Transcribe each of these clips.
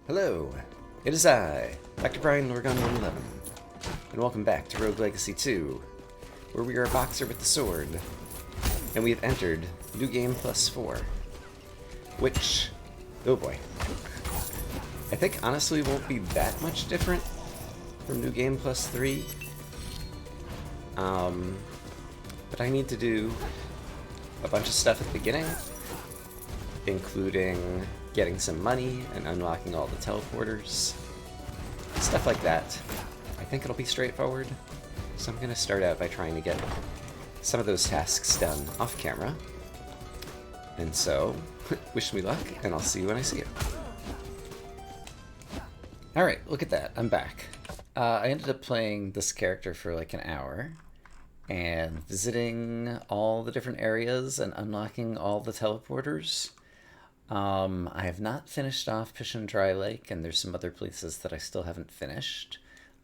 Hello, it is I, Dr. Brian Lorgon 111, and welcome back to Rogue Legacy 2, where we are a boxer with the sword, and we have entered New Game Plus 4, which, oh boy, I think honestly won't be that much different from New Game Plus 3, but I need to do a bunch of stuff at the beginning, including getting some money and unlocking all the teleporters, stuff like that. I think it'll be straightforward, so I'm going to start out by trying to get some of those tasks done off camera. And so, wish me luck, and I'll see you when I see you. Alright, look at that, I'm back. I ended up playing this character for like an hour, and visiting all the different areas and unlocking all the teleporters. I have not finished off Pishin Dry Lake, and there's some other places that I still haven't finished.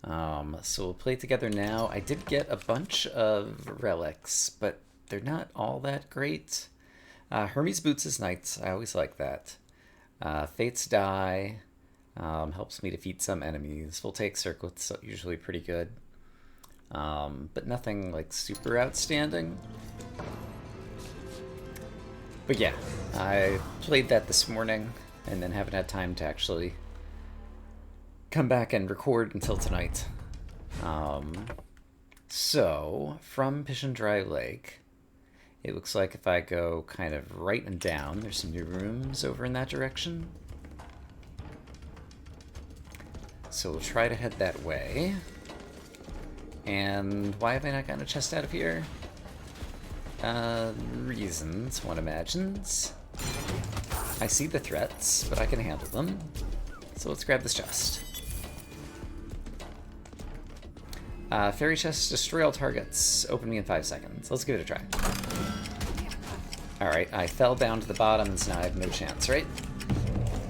So we'll play together now. I did get a bunch of relics, but they're not all that great. Hermes Boots is nice. I always like that. Fate's Die helps me defeat some enemies. Voltaic Circlet's usually pretty good, but nothing like super outstanding. But yeah, I played that this morning, and then haven't had time to actually come back and record until tonight. So, from Pishin Dry Lake, it looks like if I go kind of right and down, there's some new rooms over in that direction. So we'll try to head that way. And why have I not gotten a chest out of here? Reasons, one imagines. I see the threats, but I can handle them. So let's grab this chest. Fairy chests destroy all targets. Open me in 5 seconds. Let's give it a try. Alright, I fell down to the bottom, so now I have no chance, right?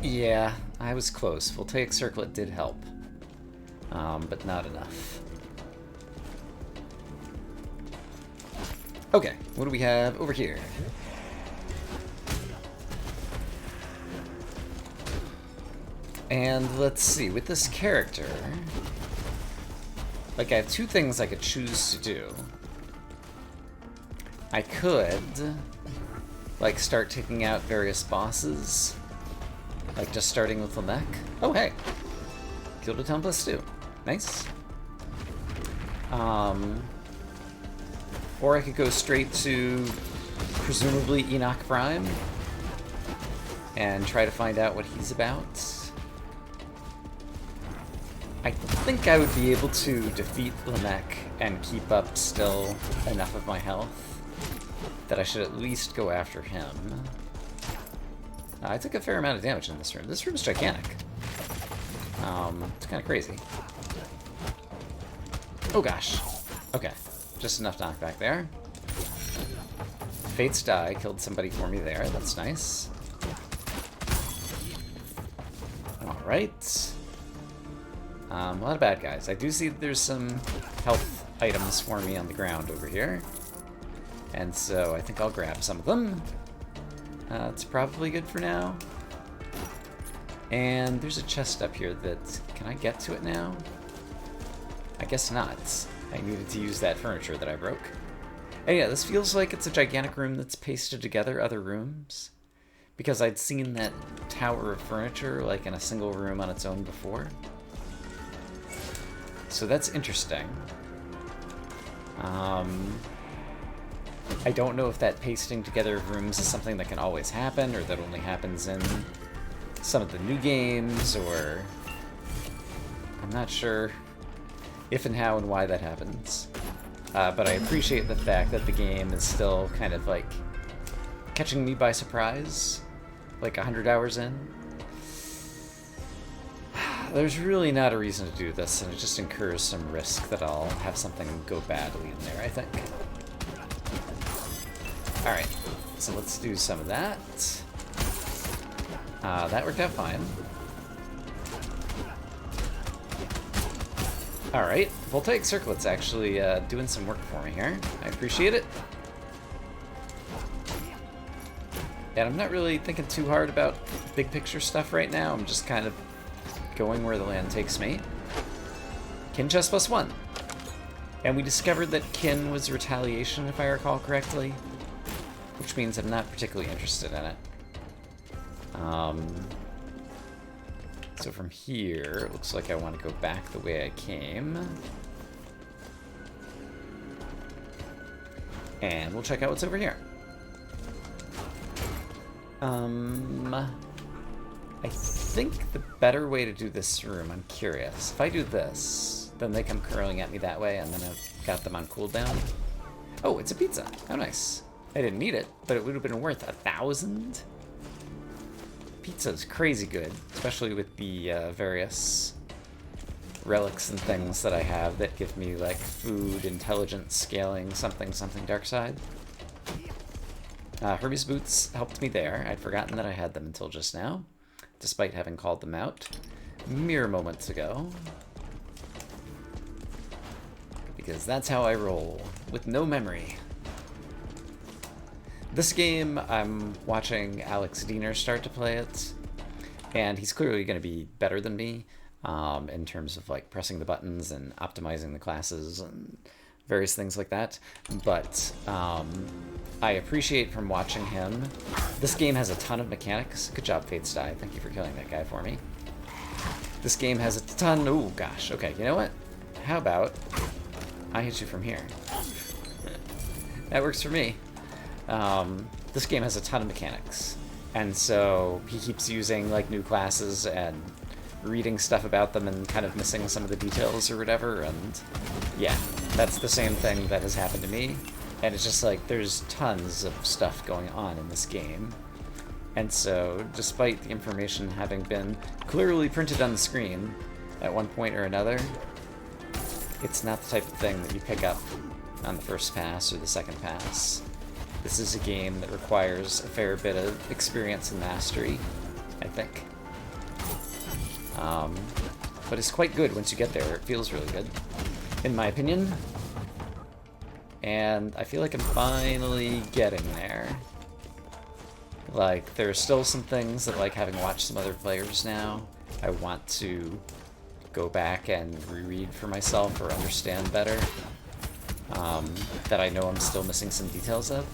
Yeah, I was close. Voltaic Circlet did help. But not enough. Okay, what do we have over here? And let's see, with this character, like I have two things I could choose to do. I could, like, start taking out various bosses, like just starting with Lamek. Oh hey, killed a Templest too, nice. Or I could go straight to, presumably, Enoch Prime and try to find out what he's about. I think I would be able to defeat Lamek and keep up still enough of my health that I should at least go after him. I took a fair amount of damage in this room. This room's gigantic. It's kind of crazy. Oh gosh. Okay. Just enough knockback there. Fate's Die killed somebody for me there. That's nice. Alright. A lot of bad guys. I do see that there's some health items for me on the ground over here. And so I think I'll grab some of them. It's probably good for now. And there's a chest up here that... Can I get to it now? I guess not. I needed to use that furniture that I broke. And yeah, this feels like it's a gigantic room that's pasted together other rooms. Because I'd seen that tower of furniture like in a single room on its own before. So that's interesting. I don't know if that pasting together of rooms is something that can always happen, or that only happens in some of the new games, or... I'm not sure if and how and why that happens. But I appreciate the fact that the game is still kind of like catching me by surprise, like 100 hours in. There's really not a reason to do this, and it just incurs some risk that I'll have something go badly in there, I think. Alright, so let's do some of that. That worked out fine. Alright, Voltaic Circlet's actually doing some work for me here. I appreciate it. And I'm not really thinking too hard about big picture stuff right now. I'm just kind of going where the land takes me. Kin chest +1. And we discovered that kin was retaliation, if I recall correctly, which means I'm not particularly interested in it. So from here, it looks like I want to go back the way I came. And we'll check out what's over here. I think the better way to do this room, I'm curious. If I do this, then they come curling at me that way, and then I've got them on cooldown. Oh, it's a pizza. How nice. I didn't need it, but it would have been worth 1,000. Pizza's crazy good, especially with the various relics and things that I have that give me, like, food, intelligence, scaling, something, dark side. Hermes boots helped me there. I'd forgotten that I had them until just now, despite having called them out mere moments ago. Because that's how I roll, with no memory. This game, I'm watching Alex Diener start to play it, and he's clearly going to be better than me in terms of like pressing the buttons and optimizing the classes and various things like that. But I appreciate from watching him. This game has a ton of mechanics. Good job, Fates Die. Thank you for killing that guy for me. This game has a ton. Oh gosh. Okay. You know what? How about I hit you from here? That works for me. This game has a ton of mechanics, and so he keeps using like new classes and reading stuff about them and kind of missing some of the details or whatever, and yeah, that's the same thing that has happened to me, and it's just like there's tons of stuff going on in this game, and so despite the information having been clearly printed on the screen at one point or another, it's not the type of thing that you pick up on the first pass or the second pass. This is a game that requires a fair bit of experience and mastery, I think. But it's quite good once you get there. It feels really good, in my opinion. And I feel like I'm finally getting there. Like, there are still some things that, like, having watched some other players now, I want to go back and reread for myself or understand better. That I know I'm still missing some details of.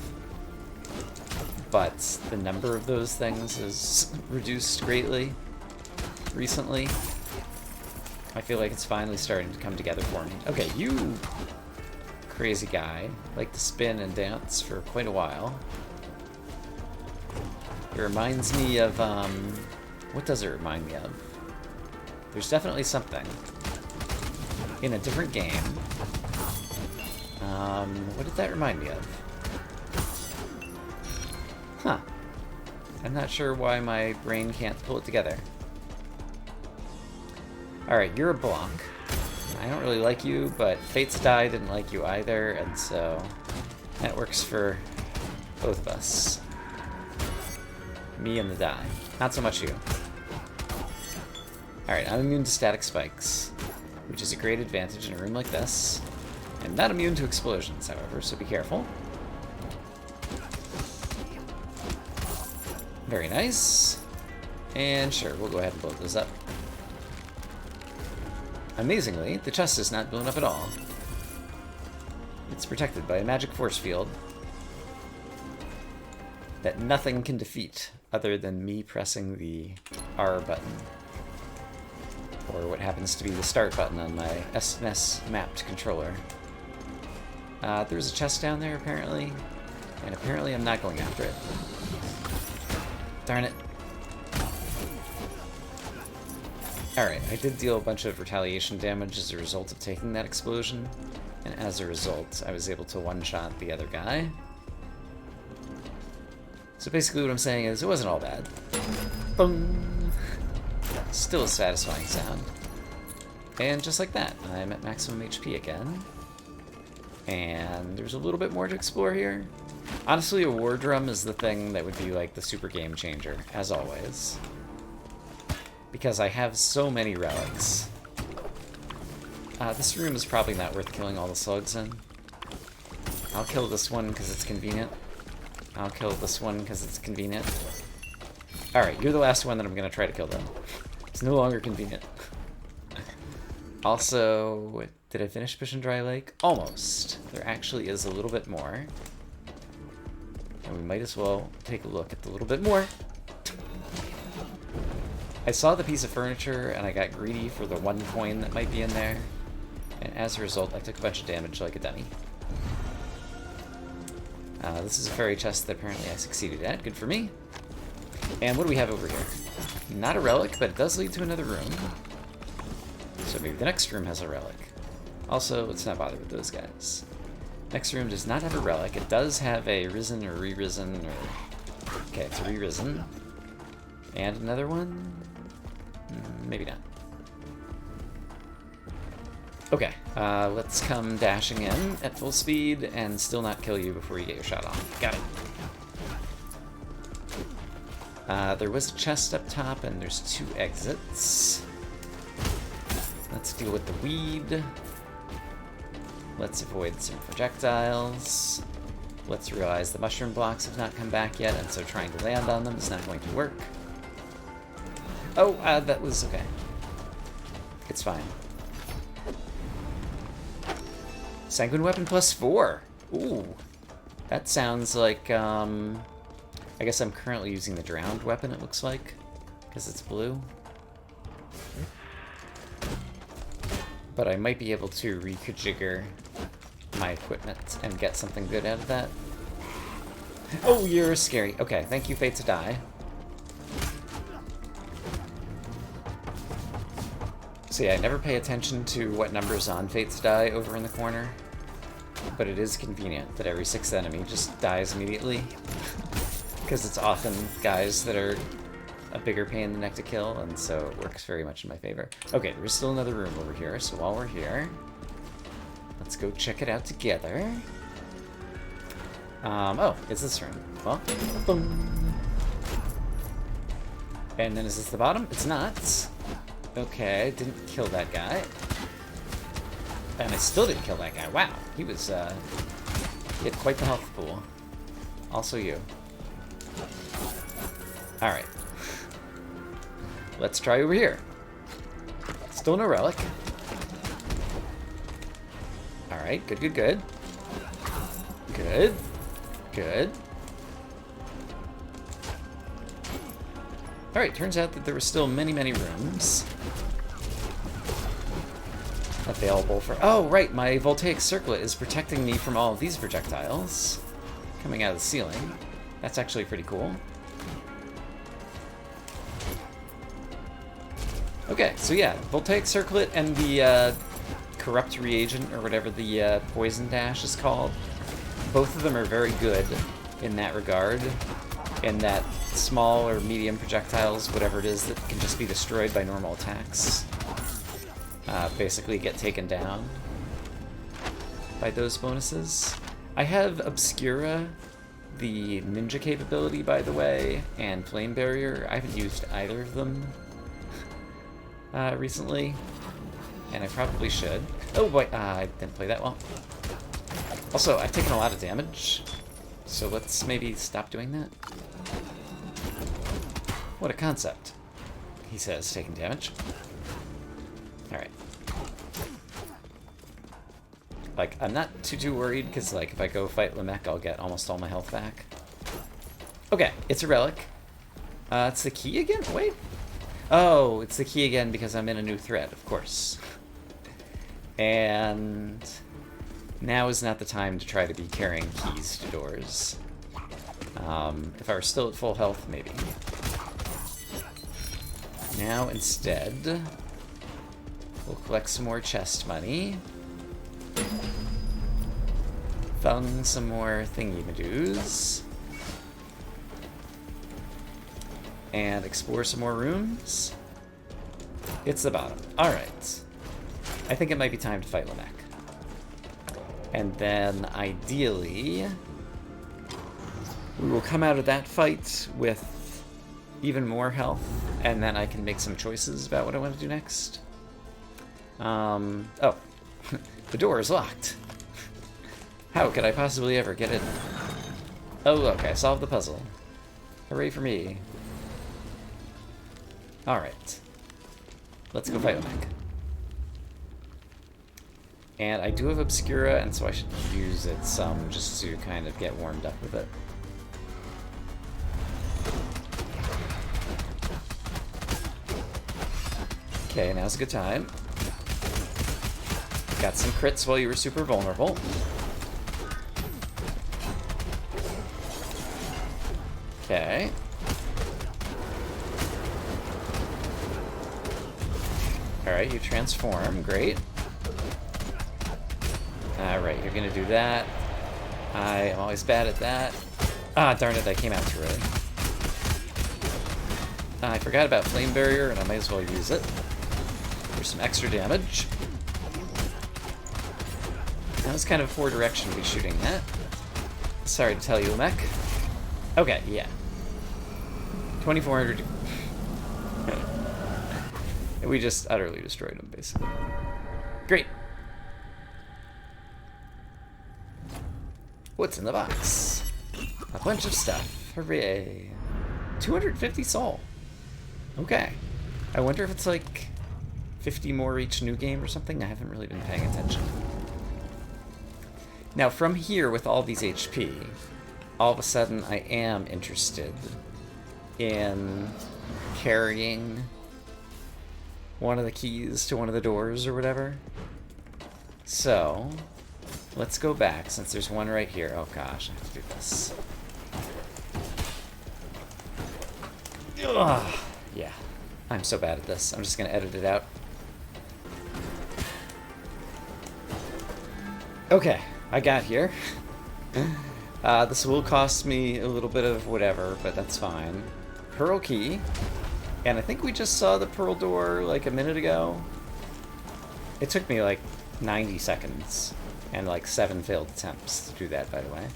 But the number of those things is reduced greatly recently. I feel like it's finally starting to come together for me. Okay, you crazy guy like to spin and dance for quite a while. It reminds me of, what does it remind me of? There's definitely something in a different game. What did that remind me of? Huh. I'm not sure why my brain can't pull it together. Alright, you're a Blanc. I don't really like you, but Fates Die didn't like you either, and so that works for both of us. Me and the die. Not so much you. Alright, I'm immune to static spikes, which is a great advantage in a room like this. I'm not immune to explosions, however, so be careful. Very nice. And sure, we'll go ahead and blow those up. Amazingly, the chest is not blown up at all. It's protected by a magic force field that nothing can defeat other than me pressing the R button. Or what happens to be the start button on my SNES mapped controller. There's a chest down there, apparently. And apparently I'm not going after it. Darn it. Alright, I did deal a bunch of retaliation damage as a result of taking that explosion. And as a result, I was able to one-shot the other guy. So basically what I'm saying is, it wasn't all bad. Boom! Still a satisfying sound. And just like that, I'm at maximum HP again. And there's a little bit more to explore here. Honestly, a war drum is the thing that would be like the super game changer, as always. Because I have so many relics. This room is probably not worth killing all the slugs in. I'll kill this one because it's convenient. I'll kill this one because it's convenient. Alright, you're the last one that I'm going to try to kill, though. It's no longer convenient. Also, did I finish Fish and Dry Lake? Almost. There actually is a little bit more. And we might as well take a look at the little bit more. I saw the piece of furniture and I got greedy for the 1 coin that might be in there. And as a result, I took a bunch of damage like a dummy. This is a fairy chest that apparently I succeeded at. Good for me. And what do we have over here? Not a relic, but it does lead to another room. So maybe the next room has a relic. Also, let's not bother with those guys. Next room does not have a relic. It does have a risen or re-risen or... Okay, it's a re-risen. And another one? Maybe not. Okay, let's come dashing in at full speed and still not kill you before you get your shot off. Got it. There was a chest up top and there's 2 exits. Let's deal with the weed. Let's avoid some projectiles. Let's realize the mushroom blocks have not come back yet, and so trying to land on them is not going to work. Oh, that was okay. It's fine. Sanguine weapon +4. Ooh. That sounds like, I guess I'm currently using the drowned weapon, it looks like, because it's blue. But I might be able to reconfigure my equipment and get something good out of that. Oh, you're scary. Okay, thank you, Fate to Die. So yeah, I never pay attention to what number's on Fate to Die over in the corner. But it is convenient that every 6th enemy just dies immediately. Because it's often guys that are a bigger pain in the neck to kill, and so it works very much in my favor. Okay, there's still another room over here, so while we're here, let's go check it out together. Oh, it's this room. Well, boom. And then is this the bottom? It's not. Okay, didn't kill that guy. And I still didn't kill that guy. Wow, he was, he had quite the health pool. Also you. Alright. Let's try over here. Still no relic. Alright, good, good, good. Good. Good. Alright, turns out that there were still many, many rooms available for... Oh, right, my voltaic circlet is protecting me from all of these projectiles coming out of the ceiling. That's actually pretty cool. Okay, so yeah, voltaic circlet and the corrupt reagent, or whatever the poison dash is called, both of them are very good in that regard, in that small or medium projectiles, whatever it is, that can just be destroyed by normal attacks, basically get taken down by those bonuses. I have Obscura, the ninja capability, by the way, and Flame Barrier. I haven't used either of them recently, and I probably should. Oh boy, I didn't play that well. Also, I've taken a lot of damage, so let's maybe stop doing that. What a concept, he says, taking damage. Alright. Like, I'm not too worried, because, like, if I go fight Lamech, I'll get almost all my health back. Okay, it's a relic. It's the key again? Wait. Oh, it's the key again because I'm in a new thread, of course. And now is not the time to try to be carrying keys to doors. If I were still at full health, maybe. Now, instead, we'll collect some more chest money. Found some more thingy-madoos. And explore some more rooms. It's the bottom. Alright. I think it might be time to fight Lamech. And then, ideally, we will come out of that fight with even more health, and then I can make some choices about what I want to do next. Oh. The door is locked. How could I possibly ever get in? Oh, okay, solved the puzzle. Hooray for me. Alright. Let's go fight Omek. And I do have Obscura, and so I should use it some just to kind of get warmed up with it. Okay, now's a good time. Got some crits while you were super vulnerable. Okay. Alright, you transform. Great. Alright, you're gonna do that. I am always bad at that. Ah, darn it, I came out too early. I forgot about Flame Barrier, and I might as well use it for some extra damage. That was kind of a poor direction to be shooting that. Sorry to tell you, Mech. Okay, yeah. 2,400. We just utterly destroyed him, basically. Great. What's in the box? A bunch of stuff. Hooray. 250 soul. Okay. I wonder if it's like 50 more each new game or something. I haven't really been paying attention. Now, from here, with all these HP, all of a sudden I am interested in carrying one of the keys to one of the doors or whatever. So, let's go back, since there's one right here. Oh gosh, I have to do this. Ugh. Yeah, I'm so bad at this. I'm just gonna edit it out. Okay, I got here. This will cost me a little bit of whatever, but that's fine. Pearl key. And I think we just saw the pearl door like a minute ago. It took me like 90 seconds and like 7 failed attempts to do that, by the way.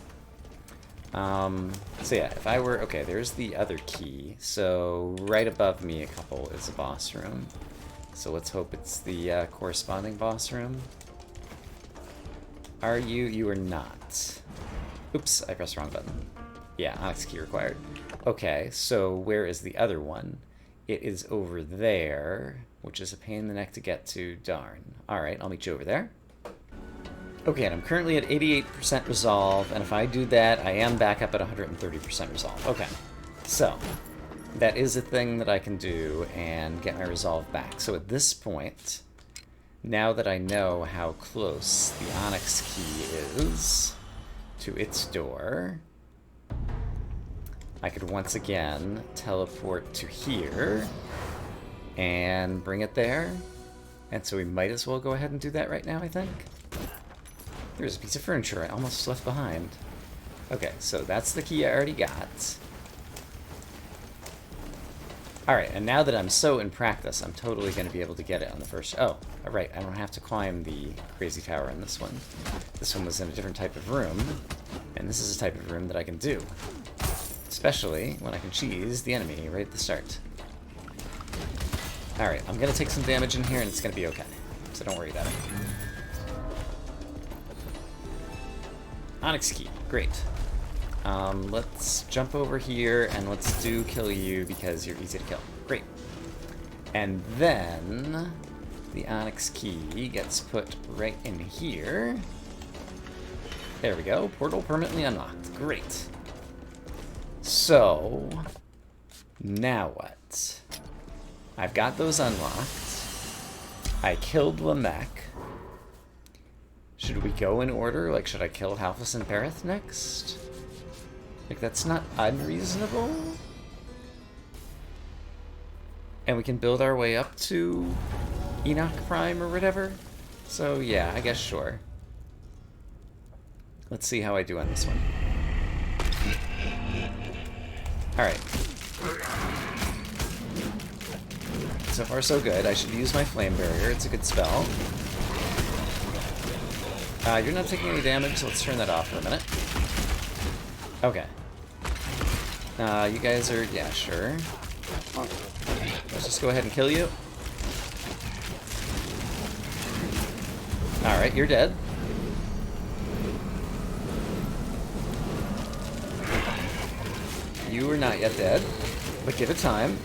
So yeah, if I were... Okay, there's the other key. So right above me a couple is a boss room. So let's hope it's the corresponding boss room. Are you? You are not. Oops, I pressed the wrong button. Yeah, Onyx key required. Okay, so where is the other one? It is over there, which is a pain in the neck to get to. Darn. Alright, I'll meet you over there. Okay, and I'm currently at 88% resolve, and if I do that, I am back up at 130% resolve. Okay, so that is a thing that I can do and get my resolve back. So at this point, now that I know how close the Onyx key is to its door, I could once again teleport to here and bring it there. And so we might as well go ahead and do that right now, I think. There's a piece of furniture I almost left behind. Okay, so that's the key I already got. Alright, and now that I'm so in practice, I'm totally going to be able to get it on the first... Oh, right, I don't have to climb the crazy tower in this one. This one was in a different type of room, and this is a type of room that I can do. Especially when I can cheese the enemy right at the start. Alright, I'm going to take some damage in here, and it's going to be okay. So don't worry about it. Onyx key, great. Let's jump over here and let's do kill you because you're easy to kill. Great. And then the Onyx key gets put right in here. There we go. Portal permanently unlocked. Great. So, now what? I've got those unlocked. I killed Lamech. Should we go in order? Like, should I kill Halphus and Perith next? Like, that's not unreasonable. And we can build our way up to Enoch Prime or whatever. So, yeah, I guess sure. Let's see how I do on this one. Alright. So far, so good. I should use my Flame Barrier. It's a good spell. You're not taking any damage, so let's turn that off for a minute. Okay. You guys are... yeah, sure. Let's just go ahead and kill you. Alright, you're dead. You are not yet dead, but give it time.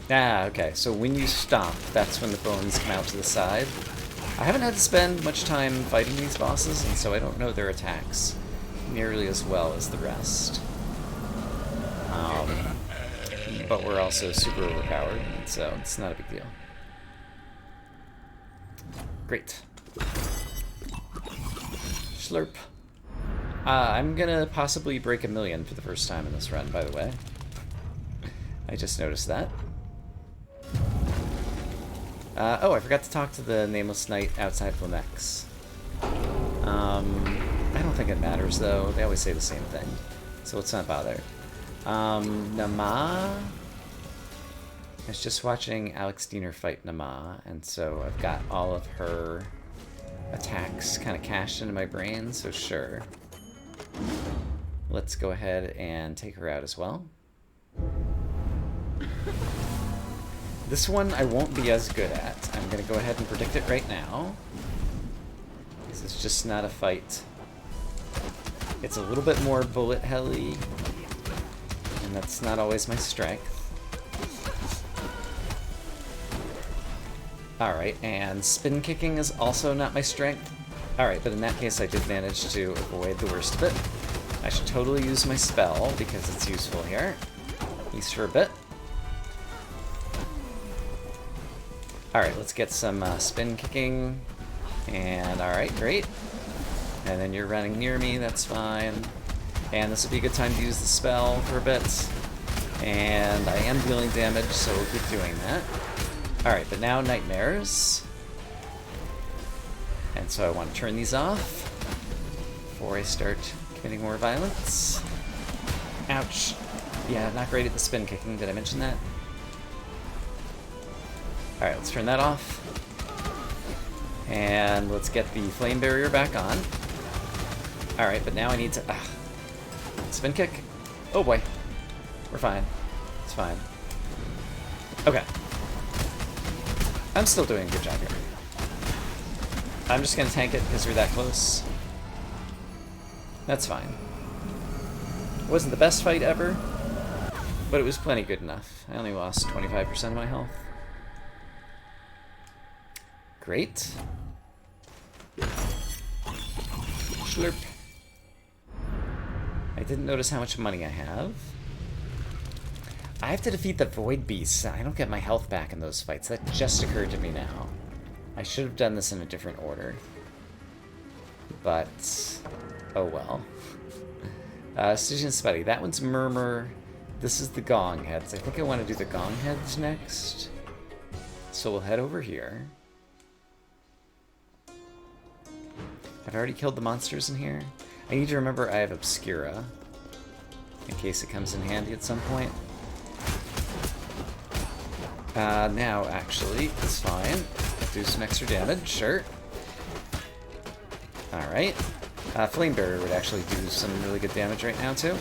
Ah, okay. So when you stop, that's when the bones come out to the side. I haven't had to spend much time fighting these bosses, and so I don't know their attacks nearly as well as the rest. But we're also super overpowered, so it's not a big deal. Great. Slurp. I'm gonna possibly break 1,000,000 for the first time in this run, by the way. I just noticed that. Oh, I forgot to talk to the Nameless Knight outside Flamex. I don't think it matters, though. They always say the same thing, so let's not bother. Nama? I was just watching Alex Diener fight Nama, and so I've got all of her attacks kind of cached into my brain, so sure. Let's go ahead and take her out as well. This one I won't be as good at. I'm going to go ahead and predict it right now. This is just not a fight. It's a little bit more bullet helly, and that's not always my strength. Alright, and spin kicking is also not my strength. Alright, but in that case I did manage to avoid the worst of it. I should totally use my spell because it's useful here. At least for a bit. Alright, let's get some spin kicking. And alright, great. And then you're running near me, that's fine. And this would be a good time to use the spell for a bit. And I am dealing damage, so we'll keep doing that. Alright, but now nightmares. And so I want to turn these off before I start committing more violence. Ouch. Yeah, not great at the spin kicking. Did I mention that? Alright, let's turn that off. And let's get the flame barrier back on. Alright, but now I need to... spin kick? Oh boy. We're fine. It's fine. Okay. I'm still doing a good job here. I'm just gonna tank it because we're that close. That's fine. It wasn't the best fight ever, but it was plenty good enough. I only lost 25% of my health. Great. Slurp. I didn't notice how much money I have. I have to defeat the Void Beasts. I don't get my health back in those fights. That just occurred to me now. I should have done this in a different order. But, oh well. Stygian Spuddy. That one's Murmur. This is the Gong Heads. I think I want to do the Gong Heads next. So we'll head over here. I've already killed the monsters in here. I need to remember I have Obscura, in case it comes in handy at some point. Now, actually, it's fine. Do some extra damage, sure. Alright. Flame Barrier would actually do some really good damage right now, too.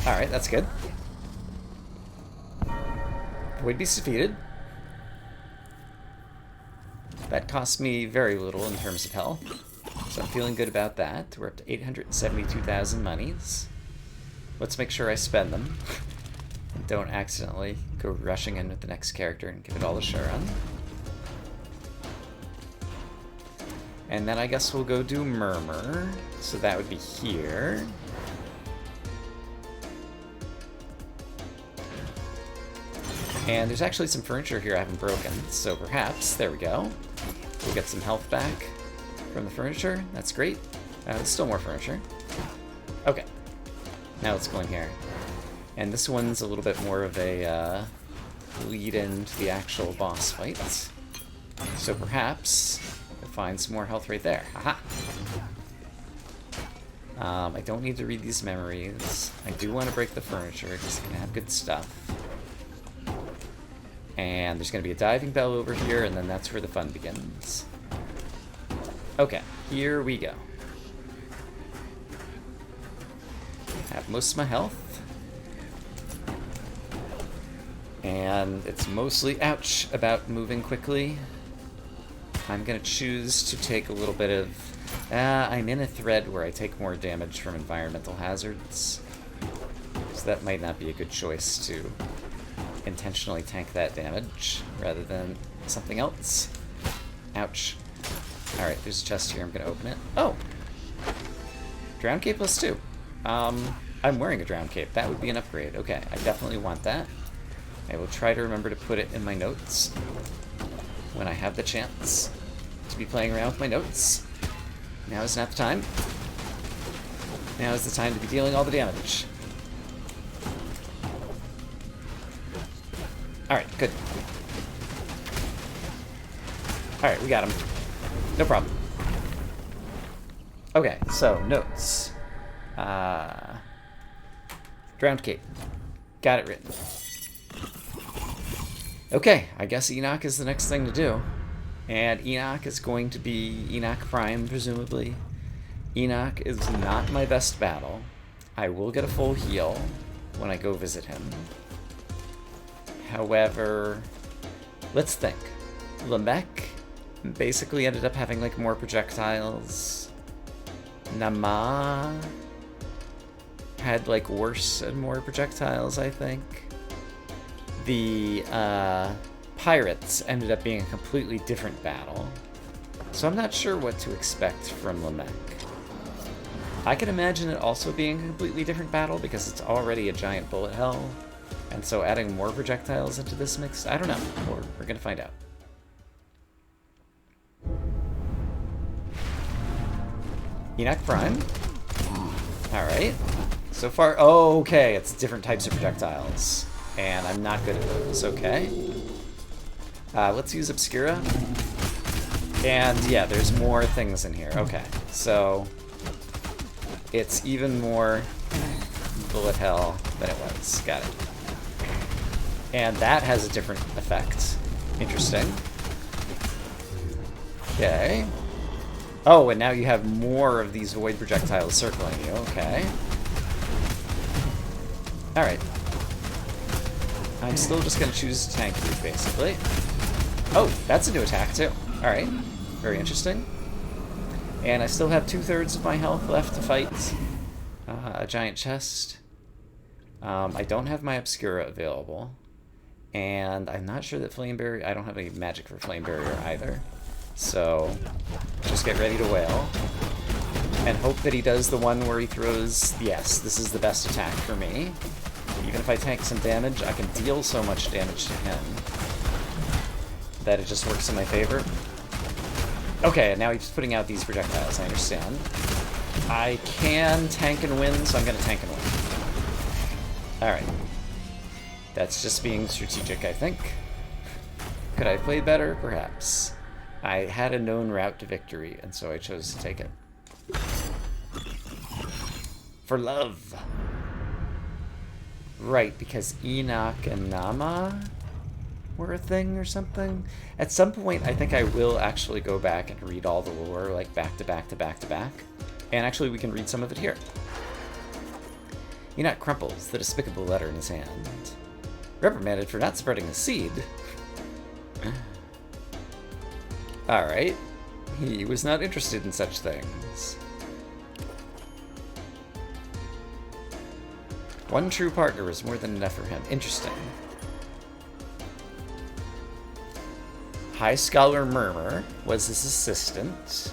Alright, that's good. Void Beast defeated. That cost me very little in terms of health, so I'm feeling good about that. We're up to 872,000 monies. Let's make sure I spend them. And don't accidentally go rushing in with the next character and give it all to Sharon. And then I guess we'll go do Murmur. So that would be here. And there's actually some furniture here I haven't broken, so perhaps, there we go. We'll get some health back from the furniture. That's great. There's still more furniture. Okay. Now let's go in here. And this one's a little bit more of a lead into the actual boss fight. So perhaps we'll find some more health right there. Haha. I don't need to read these memories. I do want to break the furniture because it can have good stuff. And there's going to be a diving bell over here, and then that's where the fun begins. Okay, here we go. I have most of my health. And it's mostly, ouch, about moving quickly. I'm going to choose to take a little bit of I'm in a thread where I take more damage from environmental hazards. So that might not be a good choice to intentionally tank that damage rather than something else. Ouch. Alright, there's a chest here. I'm going to open it. Oh! Drown Cape +2. I'm wearing a Drown Cape. That would be an upgrade. Okay, I definitely want that. I will try to remember to put it in my notes when I have the chance to be playing around with my notes. Now is not the time. Now is the time to be dealing all the damage. Alright, good. Alright, we got him. No problem. Okay, so, notes. Drowned Cape. Got it written. Okay, I guess Enoch is the next thing to do. And Enoch is going to be Enoch Prime, presumably. Enoch is not my best battle. I will get a full heal when I go visit him. However, let's think. Lamech basically ended up having like more projectiles. Nama had like worse and more projectiles, I think. The pirates ended up being a completely different battle. So I'm not sure what to expect from Lamech. I can imagine it also being a completely different battle because it's already a giant bullet hell. And so adding more projectiles into this mix, I don't know. We're gonna find out. Enoch Prime. Alright. So far, oh, okay, it's different types of projectiles. And I'm not good at those, okay. Let's use Obscura. And yeah, there's more things in here. Okay, so it's even more bullet hell than it was. Got it. And that has a different effect. Interesting. Okay. Oh, and now you have more of these void projectiles circling you. Okay. Alright. I'm still just going to choose to tank you, basically. Oh, that's a new attack, too. Alright. Very interesting. And I still have 2/3 of my health left to fight a giant chest. I don't have my Obscura available. And I'm not sure that Flame Barrier... I don't have any magic for Flame Barrier either. So, just get ready to wail. And hope that he does the one where he throws... Yes, this is the best attack for me. Even if I tank some damage, I can deal so much damage to him that it just works in my favor. Okay, and now he's putting out these projectiles, I understand. I can tank and win, so I'm going to tank and win. Alright. That's just being strategic, I think. Could I have played better? Perhaps. I had a known route to victory, and so I chose to take it. For love! Right, because Enoch and Nama were a thing or something? At some point, I think I will actually go back and read all the lore, like, back to back to back to back. And actually, we can read some of it here. Enoch crumples the despicable letter in his hand. Reprimanded for not spreading a seed. Alright. He was not interested in such things. One true partner was more than enough for him. Interesting. High Scholar Murmur was his assistant.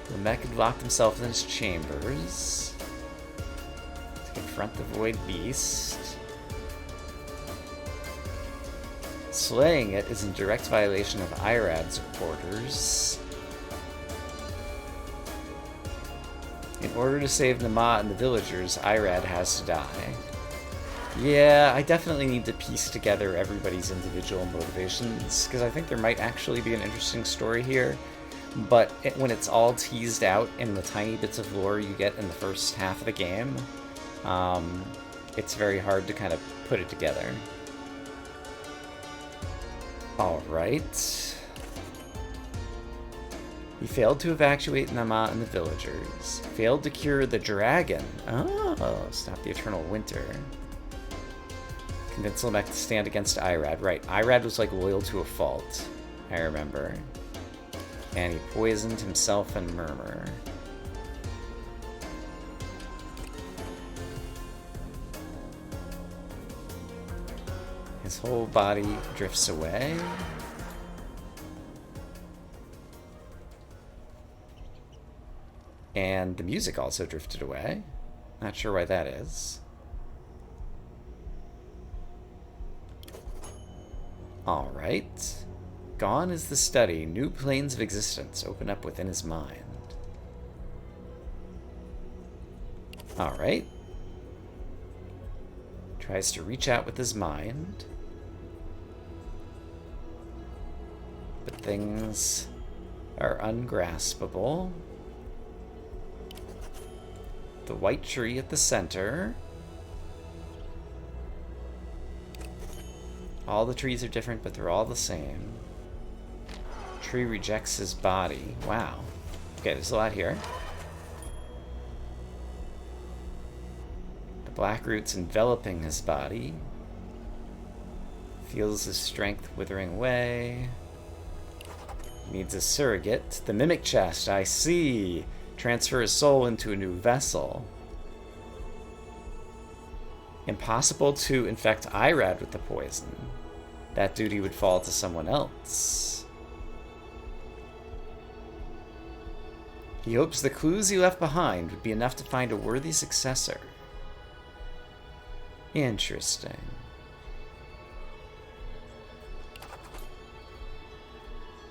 Lamech had locked himself in his chambers to confront the Void Beast. Slaying it is in direct violation of Irad's orders. In order to save Nama and the villagers, Irad has to die. Yeah, I definitely need to piece together everybody's individual motivations, because I think there might actually be an interesting story here. But when it's all teased out in the tiny bits of lore you get in the first half of the game, it's very hard to kind of put it together. Alright. He failed to evacuate Nama and the villagers. Failed to cure the dragon. Oh, stop the eternal winter. Convince Lemek to stand against Irad. Right, Irad was like loyal to a fault. I remember. And he poisoned himself and Murmur. His whole body drifts away. And the music also drifted away. Not sure why that is. Alright. Gone is the study. New planes of existence open up within his mind. Alright. Tries to reach out with his mind. But things are ungraspable. The white tree at the center. All the trees are different, but they're all the same. Tree rejects his body. Wow. Okay, there's a lot here. The black roots enveloping his body. Feels his strength withering away. Needs a surrogate. The mimic chest, I see. Transfer his soul into a new vessel. Impossible to infect Irad with the poison. That duty would fall to someone else. He hopes the clues he left behind would be enough to find a worthy successor. Interesting.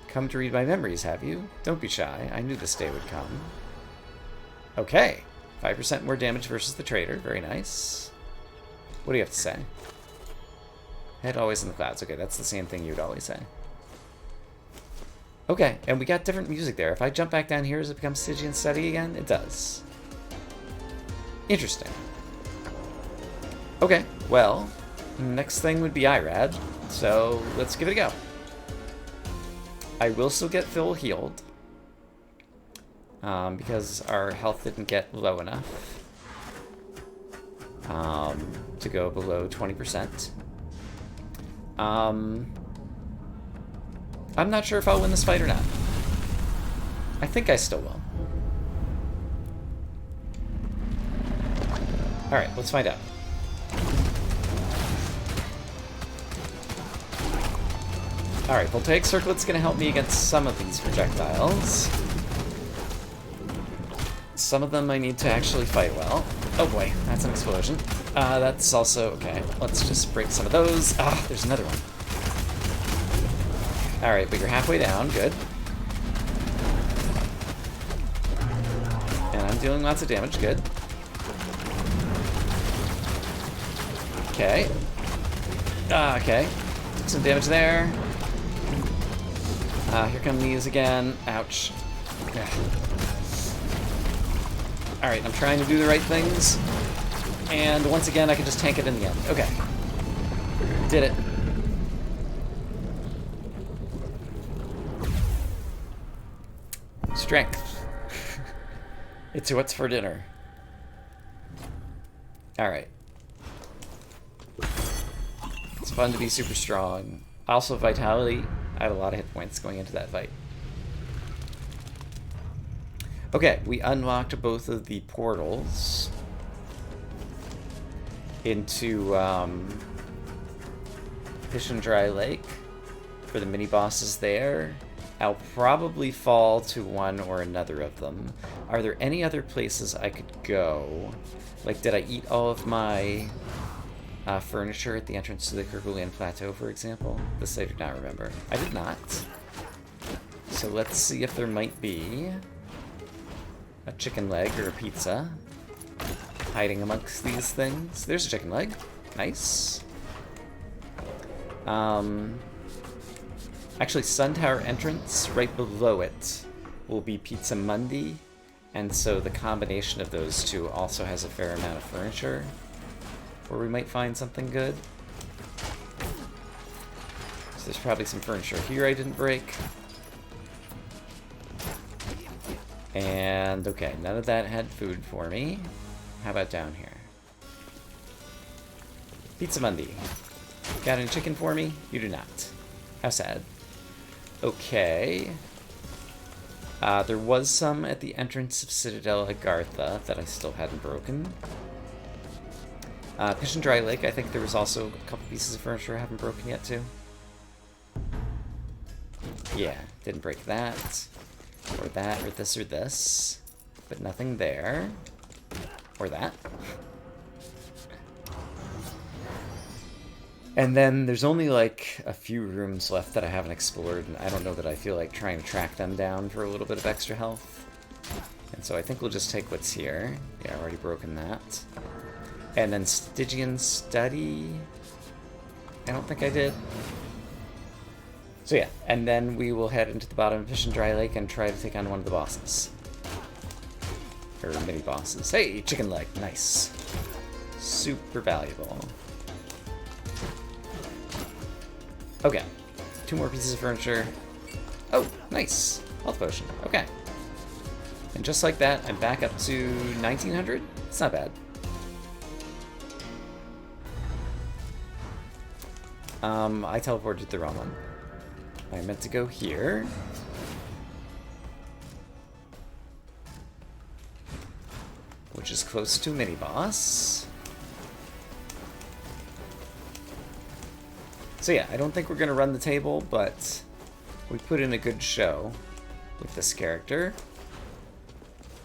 Come to read my memories, have you? Don't be shy. I knew this day would come. Okay. 5% more damage versus the traitor. Very nice. What do you have to say? Head always in the clouds. Okay, that's the same thing you'd always say. Okay, and we got different music there. If I jump back down here, does it become Stygian Study again? It does. Interesting. Okay, well, next thing would be Irad, so let's give it a go. I will still get Phil healed, because our health didn't get low enough to go below 20%. I'm not sure if I'll win this fight or not. I think I still will. Alright, let's find out. Alright, Voltaic Circlet's gonna help me against some of these projectiles. Some of them I need to actually fight well. Oh boy, that's an explosion. That's also... okay, let's just break some of those. Ah, there's another one. Alright, but you're halfway down. Good. And I'm dealing lots of damage. Good. Okay. Okay. Took some damage there. Here come these again. Ouch. Alright, I'm trying to do the right things. And once again, I can just tank it in the end. Okay. Did it. Strength. It's what's for dinner. Alright. It's fun to be super strong. Also, vitality. I had a lot of hit points going into that fight. Okay, we unlocked both of the portals into Fish and Dry Lake for the mini-bosses there. I'll probably fall to one or another of them. Are there any other places I could go? Like, did I eat all of my furniture at the entrance to the Kerguelen Plateau, for example? This I do not remember. I did not. So let's see if there might be a chicken leg or a pizza hiding amongst these things. There's a chicken leg. Nice. Actually, Sun Tower entrance, right below it, will be Pizza Mundi, and so the combination of those two also has a fair amount of furniture, where we might find something good. So there's probably some furniture here I didn't break. And, okay, none of that had food for me. How about down here? Pizza Mundi. Got any chicken for me? You do not. How sad. Okay. There was some at the entrance of Citadel Agartha that I still hadn't broken. Pish and Dry Lake, I think there was also a couple pieces of furniture I haven't broken yet, too. Yeah, didn't break that. Or that, or this, or this. But nothing there. Or that. And then there's only like a few rooms left that I haven't explored, and I don't know that I feel like trying to track them down for a little bit of extra health. And so I think we'll just take what's here. Yeah, I've already broken that. And then Stygian Study. I don't think I did. So yeah, and then we will head into the bottom of Pish and Dry Lake and try to take on one of the bosses. Or mini-bosses. Hey, chicken leg. Nice. Super valuable. Okay. 2 more pieces of furniture. Oh, nice. Health potion. Okay. And just like that, I'm back up to 1900. It's not bad. I teleported the wrong one. I meant to go here. Which is close to mini-boss. So yeah, I don't think we're going to run the table, but we put in a good show with this character.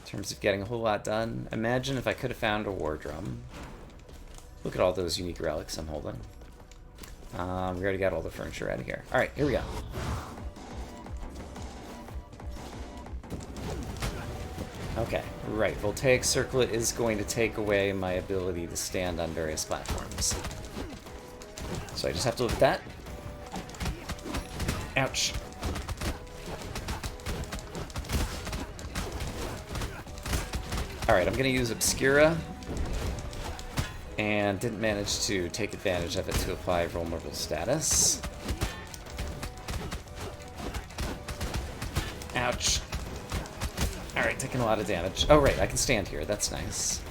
In terms of getting a whole lot done. Imagine if I could have found a war drum. Look at all those unique relics I'm holding. We already got all the furniture out of here. Alright, here we go. Okay, right. Voltaic Circlet is going to take away my ability to stand on various platforms. So I just have to live with that. Ouch. Alright, I'm going to use Obscura. And didn't manage to take advantage of it to apply vulnerable status. Ouch. Alright, taking a lot of damage. Oh, right, I can stand here. That's nice.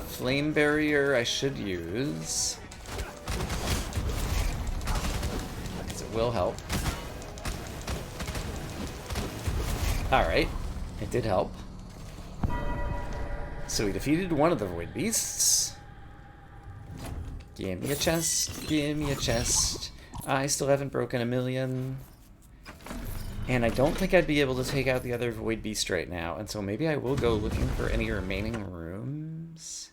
Flame Barrier I should use. Because it will help. Alright, it did help. So we defeated one of the Void Beasts. Give me a chest, give me a chest. I still haven't broken a million. And I don't think I'd be able to take out the other Void Beast right now, and so maybe I will go looking for any remaining rooms.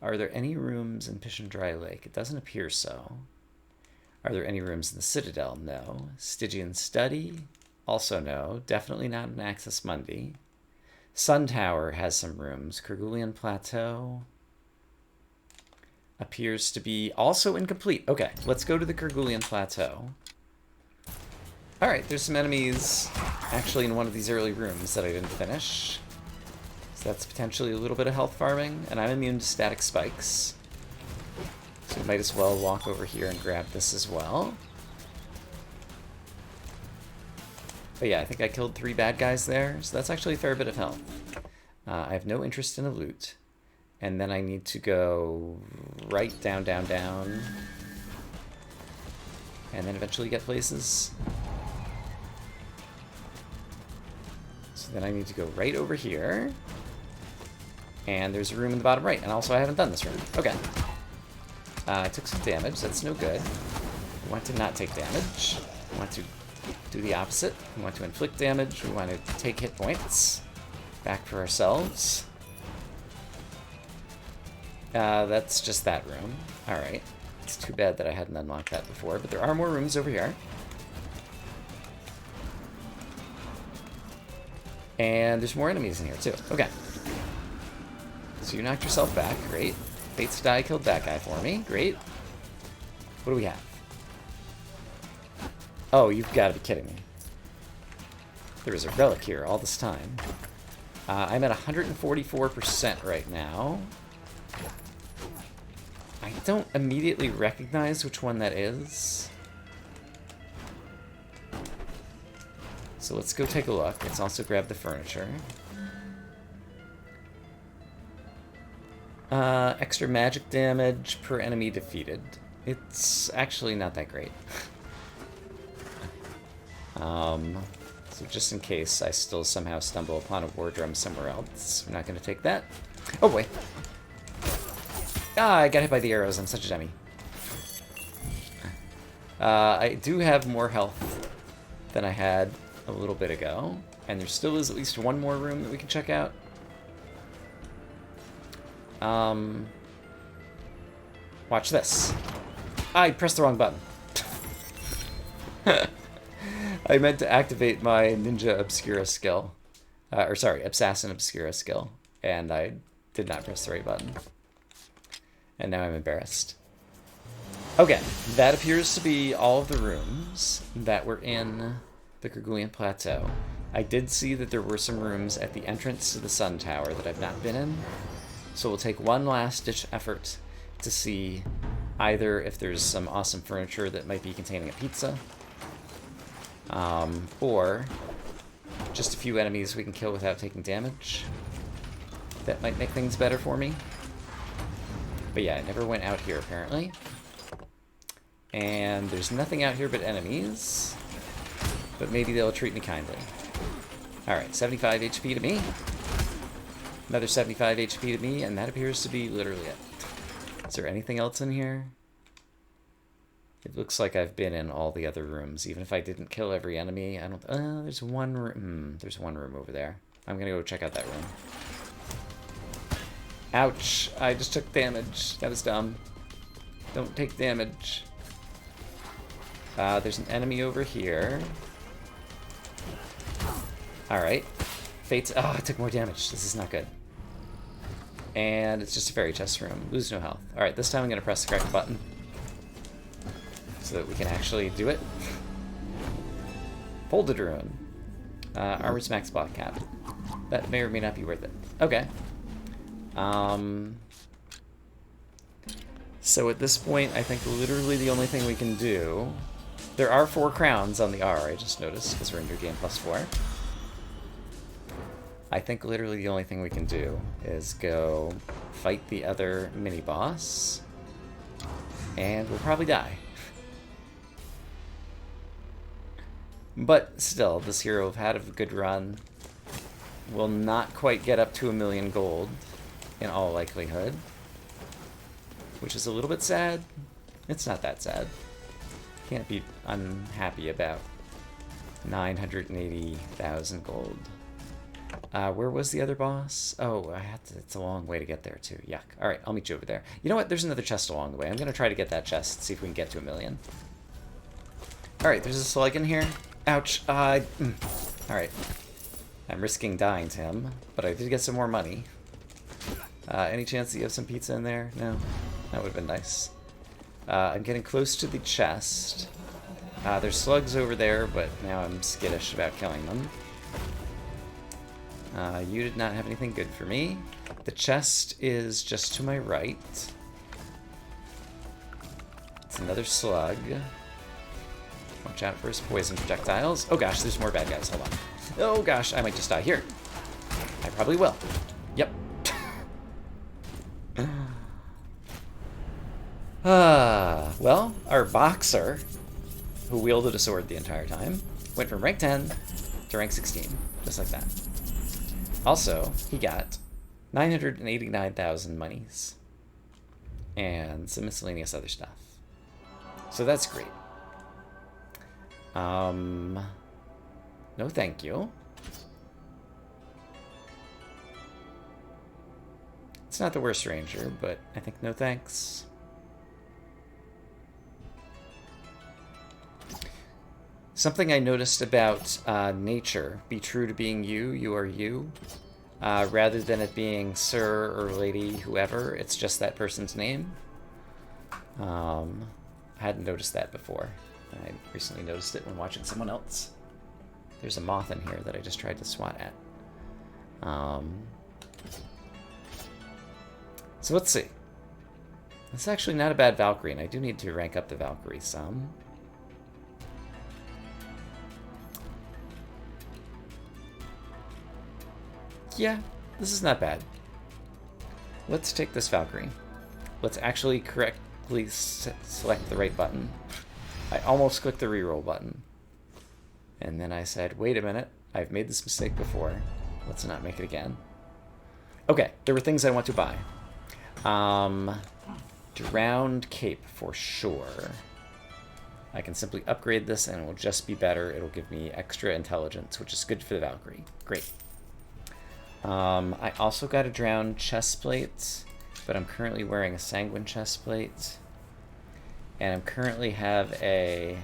Are there any rooms in Pish and Dry Lake? It doesn't appear so. Are there any rooms in the Citadel? No. Stygian Study? Also no. Definitely not in Axis Mundi. Sun Tower has some rooms. Kerguelen Plateau appears to be also incomplete. Okay, let's go to the Kerguelen Plateau. Alright, there's some enemies actually in one of these early rooms that I didn't finish. So that's potentially a little bit of health farming, and I'm immune to static spikes. So we might as well walk over here and grab this as well. But yeah, I think I killed 3 bad guys there, so that's actually a fair bit of health. I have no interest in a loot. And then I need to go right down, down, down. And then eventually get places. So then I need to go right over here. And there's a room in the bottom right. And also I haven't done this room. Okay. I took some damage. That's no good. We want to not take damage. We want to do the opposite. We want to inflict damage. We want to take hit points back for ourselves. That's just that room. Alright. It's too bad that I hadn't unlocked that before, but there are more rooms over here. And there's more enemies in here, too. Okay. So you knocked yourself back. Great. Fates to Die killed that guy for me. Great. What do we have? Oh, you've got to be kidding me. There was a relic here all this time. I'm at 144% right now. I don't immediately recognize which one that is. So let's go take a look. Let's also grab the furniture. Extra magic damage per enemy defeated. It's actually not that great. So just in case I still somehow stumble upon a war drum somewhere else, I'm not going to take that. Oh boy. Ah, I got hit by the arrows. I'm such a dummy. I do have more health than I had a little bit ago, and there still is at least one more room that we can check out. Watch this. I pressed the wrong button. I meant to activate my Ninja Obscura skill. Or sorry, Assassin Obscura skill. And I did not press the right button. And now I'm embarrassed. Okay, that appears to be all of the rooms that were in the Gargouillian Plateau. I did see that there were some rooms at the entrance to the Sun Tower that I've not been in. So we'll take one last-ditch effort to see either if there's some awesome furniture that might be containing a pizza, or just a few enemies we can kill without taking damage. That might make things better for me. But yeah, I never went out here, apparently. And there's nothing out here but enemies. But maybe they'll treat me kindly. Alright, 75 HP to me. Another 75 HP to me, and that appears to be literally it. Is there anything else in here? It looks like I've been in all the other rooms. Even if I didn't kill every enemy, I don't... there's one room... there's one room over there. I'm gonna go check out that room. Ouch! I just took damage. That was dumb. Don't take damage. There's an enemy over here. Alright. Fates... oh, I took more damage. This is not good. And it's just a fairy chest room. Lose no health. Alright, this time I'm gonna press the correct button. So that we can actually do it. Folded rune. Armor's max block cap. That may or may not be worth it. Okay. So at this point, I think literally the only thing we can do... There are 4 crowns on the R, I just noticed, because we're in your game +4. I think literally the only thing we can do is go fight the other mini-boss, and we'll probably die. But still, this hero have had a good run. Will not quite get up to 1,000,000 gold, in all likelihood. Which is a little bit sad. It's not that sad. Can't be unhappy about 980,000 gold. Where was the other boss? Oh, it's a long way to get there, too. Yuck. Alright, I'll meet you over there. You know what? There's another chest along the way. I'm going to try to get that chest, see if we can get to 1,000,000. Alright, there's a slug in here. Ouch. Alright. I'm risking dying to him, but I did get some more money. Any chance that you have some pizza in there? No? That would have been nice. I'm getting close to the chest. There's slugs over there, but now I'm skittish about killing them. You did not have anything good for me. The chest is just to my right. It's another slug. Watch out for his poison projectiles. Oh gosh, there's more bad guys. Hold on. Oh gosh, I might just die here. I probably will. Yep. Well, our boxer, who wielded a sword the entire time, went from rank 10 to rank 16. Just like that. Also, he got 989,000 monies. And some miscellaneous other stuff. So that's great. No thank you. It's not the worst ranger, but I think no thanks. Something I noticed about nature, be true to being you, you are you. Rather than it being sir or lady, whoever, it's just that person's name. I hadn't noticed that before. I recently noticed it when watching someone else. There's a moth in here that I just tried to swat at. So let's see. It's actually not a bad Valkyrie, and I do need to rank up the Valkyrie some. Yeah, this is not bad. let's take this Valkyrie. Let's actually correctly select the right button. I almost clicked the reroll button. And then I said, wait a minute, I've made this mistake before. Let's not make it again. Okay, there were things I want to buy. Drowned Cape for sure. I can simply upgrade this and it will just be better. It'll give me extra intelligence, which is good for the Valkyrie. Great. I also got a Drowned chestplate, but I'm currently wearing a Sanguine chestplate. And I currently have a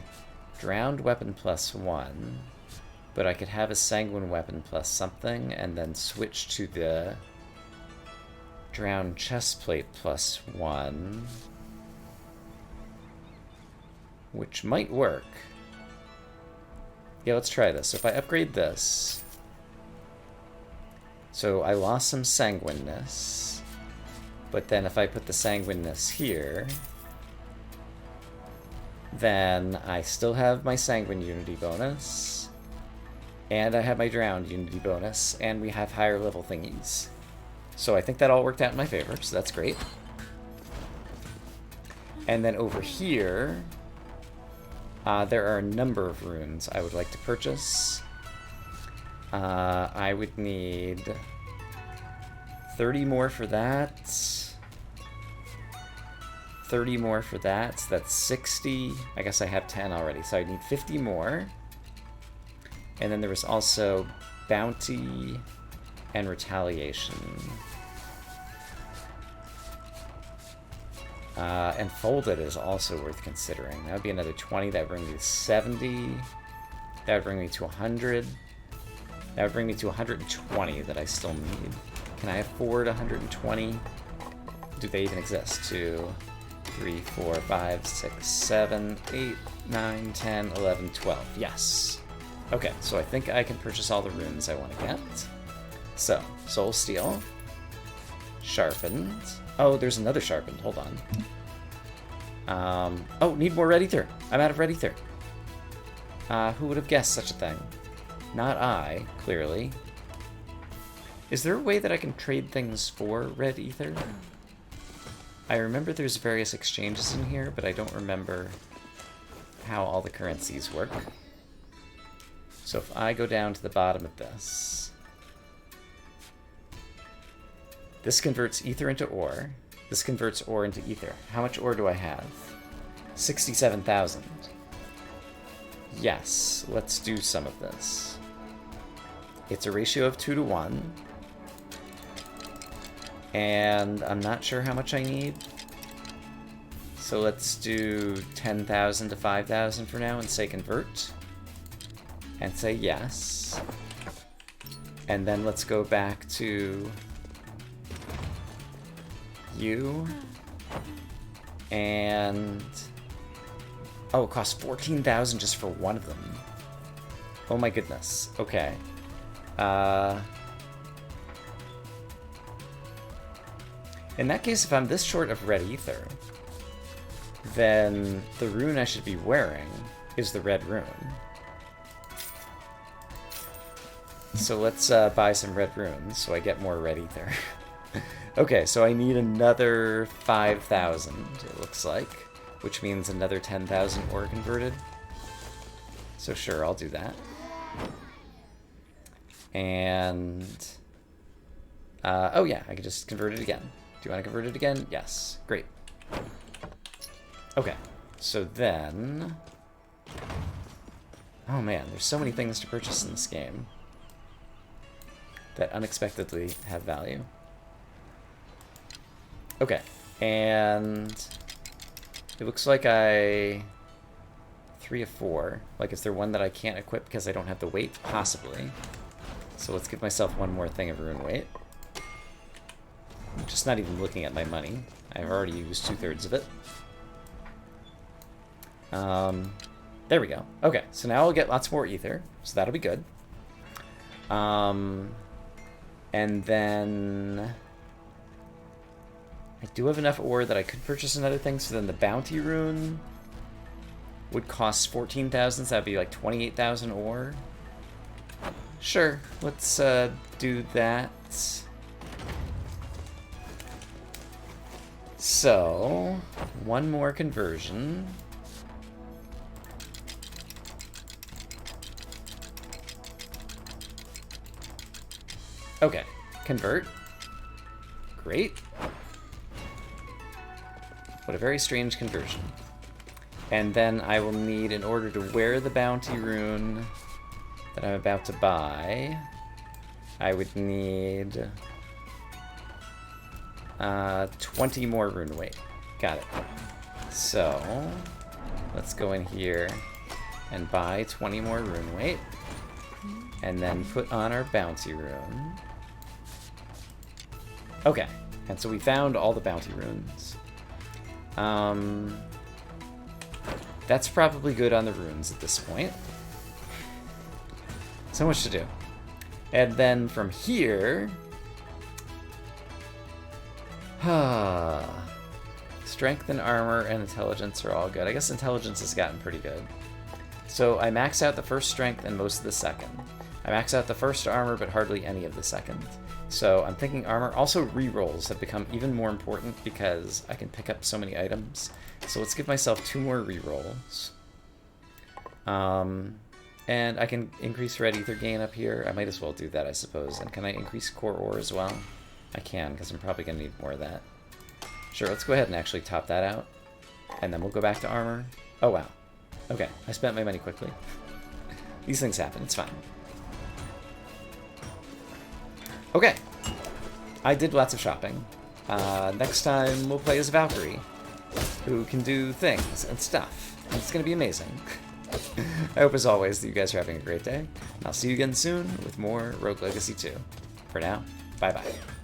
Drowned weapon +1, but I could have a Sanguine weapon plus something and then switch to the Drowned chestplate +1, which might work. Yeah, let's try this. So if I upgrade this, so I lost some sanguineness, but then if I put the sanguineness here, then I still have my sanguine unity bonus, and I have my drowned unity bonus, and we have higher level thingies. So I think that all worked out in my favor, so that's great. And then over here, there are a number of runes I would like to purchase. I would need 30 more for that. 30 more for that, so that's 60. I guess I have 10 already, so I need 50 more. And then there was also Bounty and Retaliation. And Folded is also worth considering. That would be another 20, that would bring me to 70. That would bring me to 100. That would bring me to 120 that I still need. Can I afford 120? Do they even exist? 2, 3, 4, 5, 6, 7, 8, 9, 10, 11, 12. Yes. Okay, so I think I can purchase all the runes I want to get. So, Soul Steel. Sharpened. Oh, there's another sharpened. Hold on. Oh, need more Red Ether. I'm out of Red Ether. Who would have guessed such a thing? Not I, clearly. Is there a way that I can trade things for Red Ether? I remember there's various exchanges in here, but I don't remember how all the currencies work. So if I go down to the bottom of this, this converts ether into ore. This converts ore into ether. How much ore do I have? 67,000. Yes, let's do some of this. It's a ratio of 2 to 1. And I'm not sure how much I need. So let's do 10,000 to 5,000 for now and say convert. And say yes. And then let's go back to you. And oh, it costs 14,000 just for one of them. Oh my goodness. Okay. In that case, if I'm this short of Red Ether, then the rune I should be wearing is the red rune. So let's buy some red runes so I get more Red Ether. Okay, so I need another 5,000, it looks like, which means another 10,000 ore converted. So sure, I'll do that. And oh yeah, I can just convert it again. Do you want to convert it again? Yes. Great. Okay. So then... oh man, there's so many things to purchase in this game that unexpectedly have value. Okay. And it looks like 3 of 4. Like, is there one that I can't equip because I don't have the weight? Possibly. So let's give myself one more thing of rune weight. I'm just not even looking at my money. I've already used 2/3 of it. There we go. Okay, so now I'll get lots more ether, so that'll be good. And then I do have enough ore that I could purchase another thing, so then the bounty rune would cost 14,000, so that'd be like 28,000 ore. Sure, let's do that. So, one more conversion. Okay, convert. Great. What a very strange conversion. And then I will need, in order to wear the bounty rune that I'm about to buy, I would need 20 more rune weight. Got it. So, let's go in here and buy 20 more rune weight. And then put on our bounty rune. Okay, and so we found all the bounty runes. That's probably good on the runes at this point. So much to do. And then from here... Strength and armor and intelligence are all good. I guess intelligence has gotten pretty good. So I max out the first strength and most of the second. I max out the first armor, but hardly any of the second. So I'm thinking armor. Also, rerolls have become even more important because I can pick up so many items. So let's give myself 2 more rerolls. And I can increase red ether gain up here. I might as well do that, I suppose. And can I increase core ore as well? I can, because I'm probably going to need more of that. Sure, let's go ahead and actually top that out. And then we'll go back to armor. Oh, wow. Okay, I spent my money quickly. These things happen, it's fine. Okay. I did lots of shopping. Next time we'll play as Valkyrie, who can do things and stuff. And it's going to be amazing. I hope, as always, that you guys are having a great day. And I'll see you again soon with more Rogue Legacy 2. For now, bye-bye.